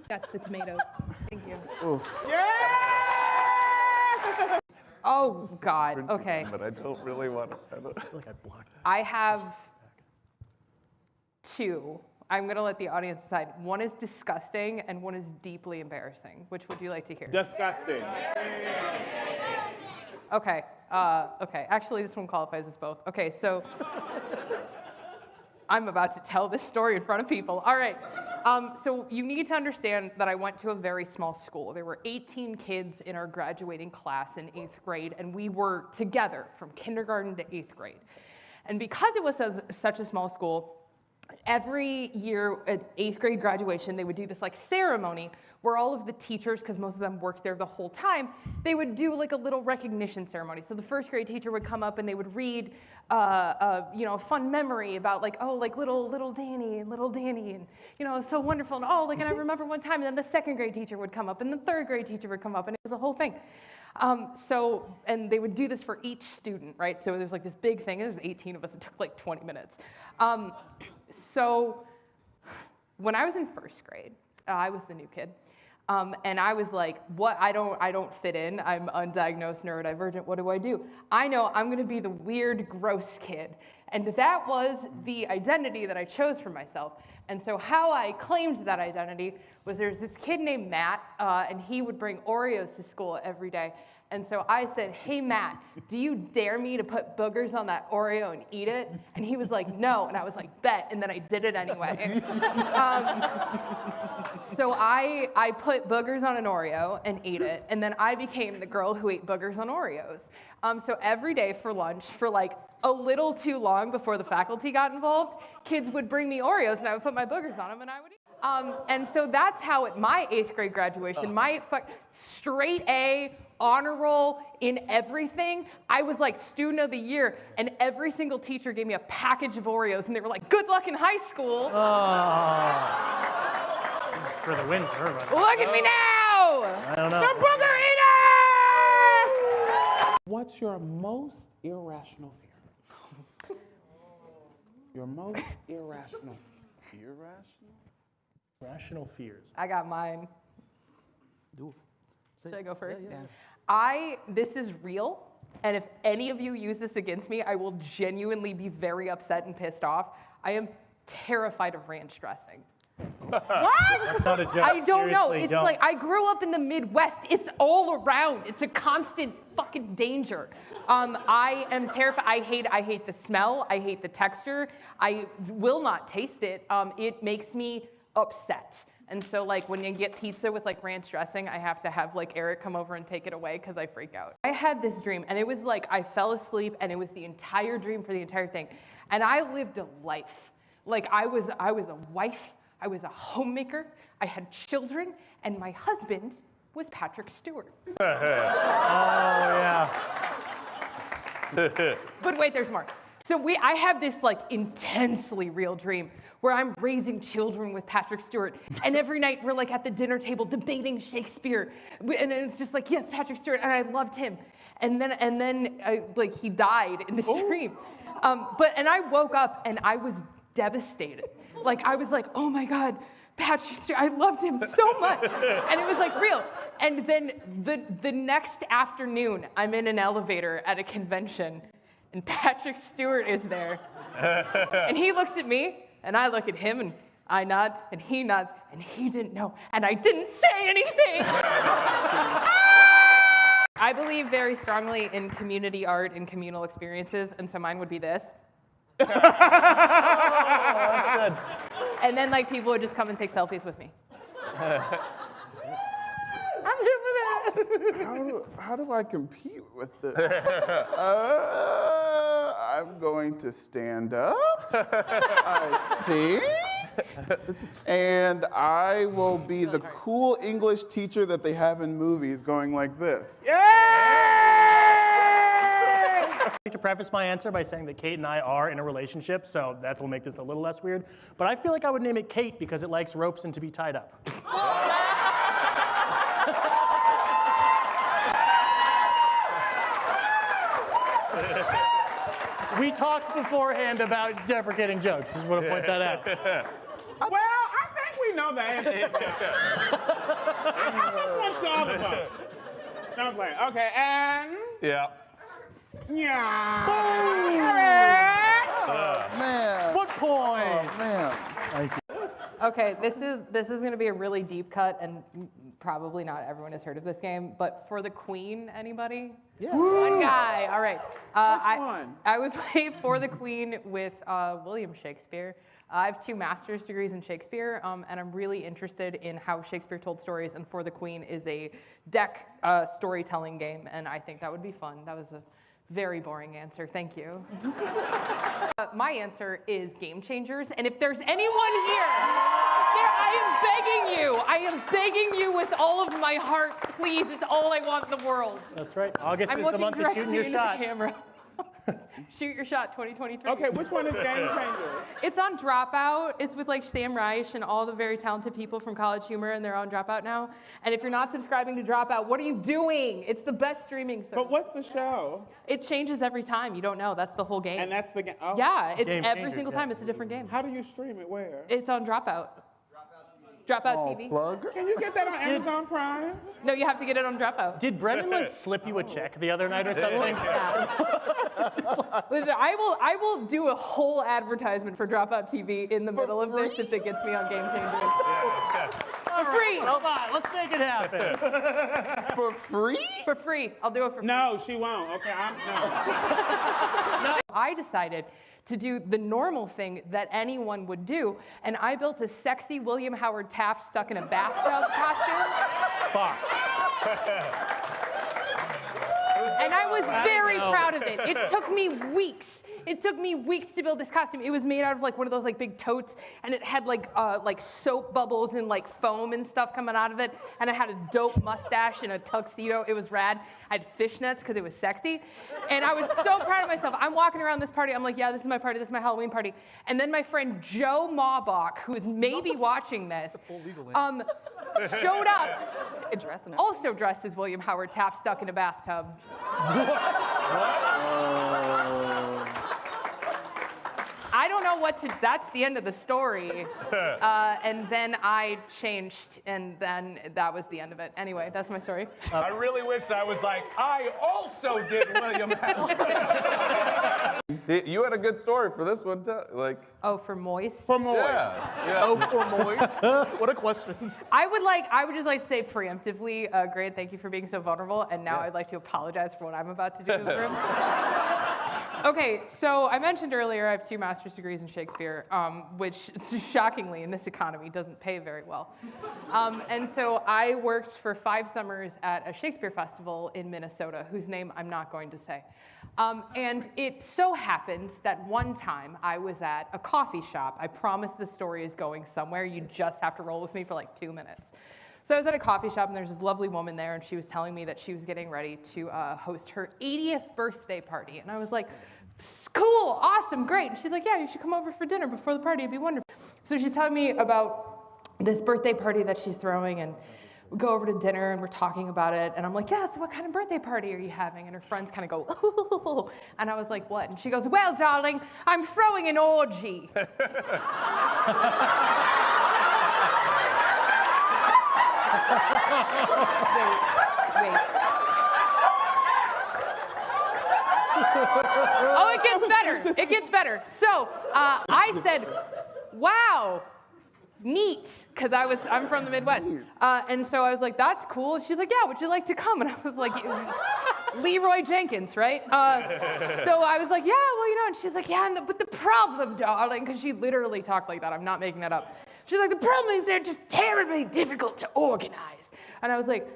That's the tomatoes. Thank you. Oof. Oh, God. Okay. But I don't really want to. I have two. I'm going to let the audience decide. One is disgusting and one is deeply embarrassing. Which would you like to hear? Disgusting. Okay. Okay. Actually, this one qualifies as both. Okay, so I'm about to tell this story in front of people. All right. So you need to understand that I went to a very small school. There were 18 kids in our graduating class in 8th grade, and we were together from kindergarten to 8th grade. And because it was such a small school, every year at 8th grade graduation, they would do this like ceremony where all of the teachers, because most of them worked there the whole time, they would do like a little recognition ceremony. So the first grade teacher would come up and they would read a fun memory about like, oh, like little Danny, and so wonderful. And oh, like, and I remember one time, and then the second grade teacher would come up and the third grade teacher would come up, and it was a whole thing. And they would do this for each student, right? So there's like this big thing, and there's 18 of us, it took like 20 minutes. So when I was in first grade, I was the new kid. And I was like, what, I don't fit in. I'm undiagnosed neurodivergent. What do? I know I'm gonna be the weird, gross kid. And that was the identity that I chose for myself. And so how I claimed that identity was there's this kid named Matt, and he would bring Oreos to school every day. And so I said, hey, Matt, do you dare me to put boogers on that Oreo and eat it? And he was like, no. And I was like, bet. And then I did it anyway. So I put boogers on an Oreo and ate it. And then I became the girl who ate boogers on Oreos. So every day for lunch, for like a little too long before the faculty got involved, kids would bring me Oreos and I would put my boogers on them and I would eat. And so that's how at my 8th grade graduation, my straight A, honor roll in everything, I was like student of the year, and every single teacher gave me a package of Oreos, and they were like, good luck in high school. For the win for everybody. Look at me now! I don't know. The booger eater! What's your most irrational fear? Your most irrational. Rational fears. I got mine. Do. Should I go first? Yeah. This is real, and if any of you use this against me, I will genuinely be very upset and pissed off. I am terrified of ranch dressing. What? That's not a joke. I don't know. Seriously, It's don't. like, I grew up in the Midwest. It's all around. It's a constant fucking danger. I am terrified. I hate the smell. I hate the texture. I will not taste it. It makes me upset. And so like when you get pizza with like ranch dressing, I have to have like Eric come over and take it away because I freak out. I had this dream, and it was like I fell asleep, and it was the entire dream for the entire thing. And I lived a life. Like I was a wife, I was a homemaker, I had children, and my husband was Patrick Stewart. Oh, yeah. But wait, there's more. So I have this like intensely real dream where I'm raising children with Patrick Stewart, and every night we're like at the dinner table debating Shakespeare, and it's just like, yes, Patrick Stewart, and I loved him, and then like he died in the dream, and I woke up and I was devastated. Like I was like, oh my God, Patrick Stewart, I loved him so much, and it was like real. And then the next afternoon, I'm in an elevator at a convention. And Patrick Stewart is there. And he looks at me, and I look at him, and I nod, and he nods, and he didn't know, and I didn't say anything. I believe very strongly in community art and communal experiences, and so mine would be this. Oh, that's good. And then like people would just come and take selfies with me. I'm here for that. How do I compete with this? I'm going to stand up, I think. And I will be the cool English teacher that they have in movies going like this. I'd like to preface my answer by saying that Kate and I are in a relationship, so that will make this a little less weird. But I feel like I would name it Kate because it likes ropes and to be tied up. We talked beforehand about deprecating jokes. Just want to point that out. Well, I think We know the answer. What's all about? No, I'm playing. Okay, and Yeah. yeah. Man. 1 point. Oh, man. Okay, this is going to be a really deep cut, and probably not everyone has heard of this game. But For the Queen, anybody? Yeah. One guy. All right. one? I would play For the Queen with William Shakespeare. I have 2 master's degrees in Shakespeare, and I'm really interested in how Shakespeare told stories. And For the Queen is a deck storytelling game, and I think that would be fun. That was a very boring answer. Thank you. My answer is Game Changers, and if there's anyone here, I am begging you with all of my heart, please. It's all I want in the world. That's right. August I'm is the looking month of directly shooting your into shot. the camera. Shoot Your Shot 2023. Okay, which one is Game Changer? It's on Dropout. It's with like Sam Reich and all the very talented people from College Humor, and they're on Dropout now. And if you're not subscribing to Dropout, what are you doing? It's the best streaming service. But what's the show? It changes every time. You don't know. That's the whole game. And that's the game. Oh. Yeah, it's Game every changer, single yeah. time. It's a different game. How do you stream it? Where? It's on Dropout. Dropout Oh, TV. plug. Can you get that on Amazon Prime? No, you have to get it on Dropout. Did Brennan like slip you a check the other night or something? Listen, I will do a whole advertisement for Dropout TV in the middle of this if it gets me on Game Changers. For free. Come on, let's make it happen. For free? For free. I'll do it for free. No, she won't. Okay, no. I decided to do the normal thing that anyone would do, and I built a sexy William Howard Taft stuck in a bathtub costume. Fuck. And I was very know. proud of it. It took me weeks. It took me weeks to build this costume. It was made out of like one of those like big totes, and it had like soap bubbles and like foam and stuff coming out of it. And I had a dope mustache and a tuxedo. It was rad. I had fishnets because it was sexy. And I was so proud of myself. I'm walking around this party. I'm like, yeah, this is my party. This is my Halloween party. And then my friend Joe Mawbach, who is maybe watching this, showed up, also dressed as William Howard Taft stuck in a bathtub. I don't know what to, that's the end of the story. And then I changed, and then that was the end of it. Anyway, that's my story. I really wish I was like, I also did William Howard. You had a good story for this one, like. Oh, for moist? For more. Yeah. Oh, for moist. What a question. I would just like to say preemptively, great, thank you for being so vulnerable, and now I'd like to apologize for what I'm about to do in this room. Okay, so I mentioned earlier I have 2 master's degrees in Shakespeare, which shockingly in this economy doesn't pay very well. And so I worked for 5 summers at a Shakespeare festival in Minnesota, whose name I'm not going to say. And it so happened that one time I was at a coffee shop. I promise the story is going somewhere. You just have to roll with me for like 2 minutes. So I was at a coffee shop, and there's this lovely woman there, and she was telling me that she was getting ready to host her 80th birthday party. And I was like, cool, awesome, great. And she's like, yeah, you should come over for dinner before the party. It'd be wonderful. So she's telling me about this birthday party that she's throwing, and we go over to dinner, and we're talking about it. And I'm like, yeah, so what kind of birthday party are you having? And her friends kind of go, ooh. And I was like, what? And she goes, well, darling, I'm throwing an orgy. Wait. Oh, it gets better. It gets better. So I said, wow, neat, because I'm from the Midwest. And so I was like, that's cool. She's like, yeah, would you like to come? And I was like, Leroy Jenkins, right? So I was like, yeah, well, you know, and she's like, yeah, but the problem, darling, because she literally talked like that. I'm not making that up. She's like, the problem is they're just terribly difficult to organize. And I was like,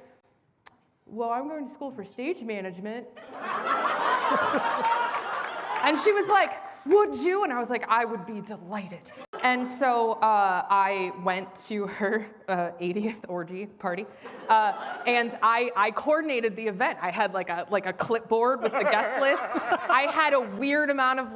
well, I'm going to school for stage management. And she was like, would you? And I was like, I would be delighted. And so I went to her 80th orgy party, and I coordinated the event. I had like a clipboard with the guest list. I had a weird amount of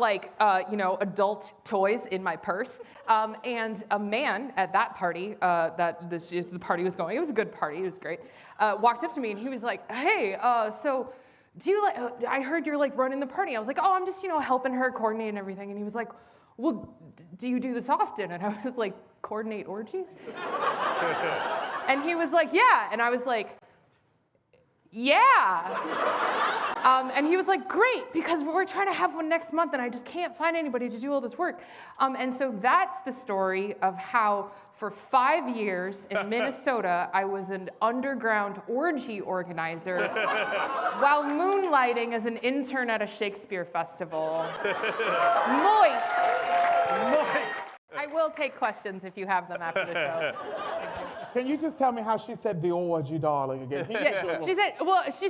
adult toys in my purse, and a man at that party the party was going. It was a good party. It was great. Walked up to me and he was like, hey, so. Do you I heard you're like running the party. I was like, oh, I'm just helping her coordinate and everything. And he was like, well, do you do this often? And I was like, coordinate orgies? And he was like, yeah. And I was like, yeah. And he was like, great, because we're trying to have one next month and I just can't find anybody to do all this work. And so that's the story of how for 5 years in Minnesota, I was an underground orgy organizer while moonlighting as an intern at a Shakespeare festival. Moist. I will take questions if you have them after the show. Can you just tell me how she said the orgy, darling, again? Yeah, she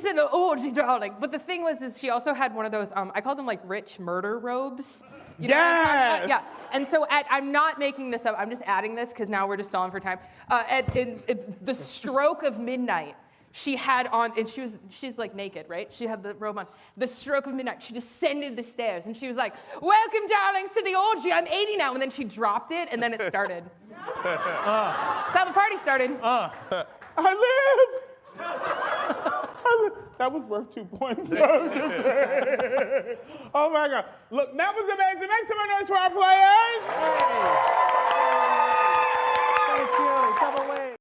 said, the orgy, darling. But the thing was, is she also had one of those, I call them like rich murder robes. You know what I'm talking about? Yeah. And so I'm not making this up, I'm just adding this because now we're just stalling for time. At the stroke of midnight, she had on, and she's like naked, right? She had the robe on. The stroke of midnight, she descended the stairs and she was like, welcome, darlings, to the orgy. I'm 80 now. And then she dropped it and then it started. That's how the party started. I live! That was worth 2 points. Oh my God. Look, that was amazing. Make some noise for our players.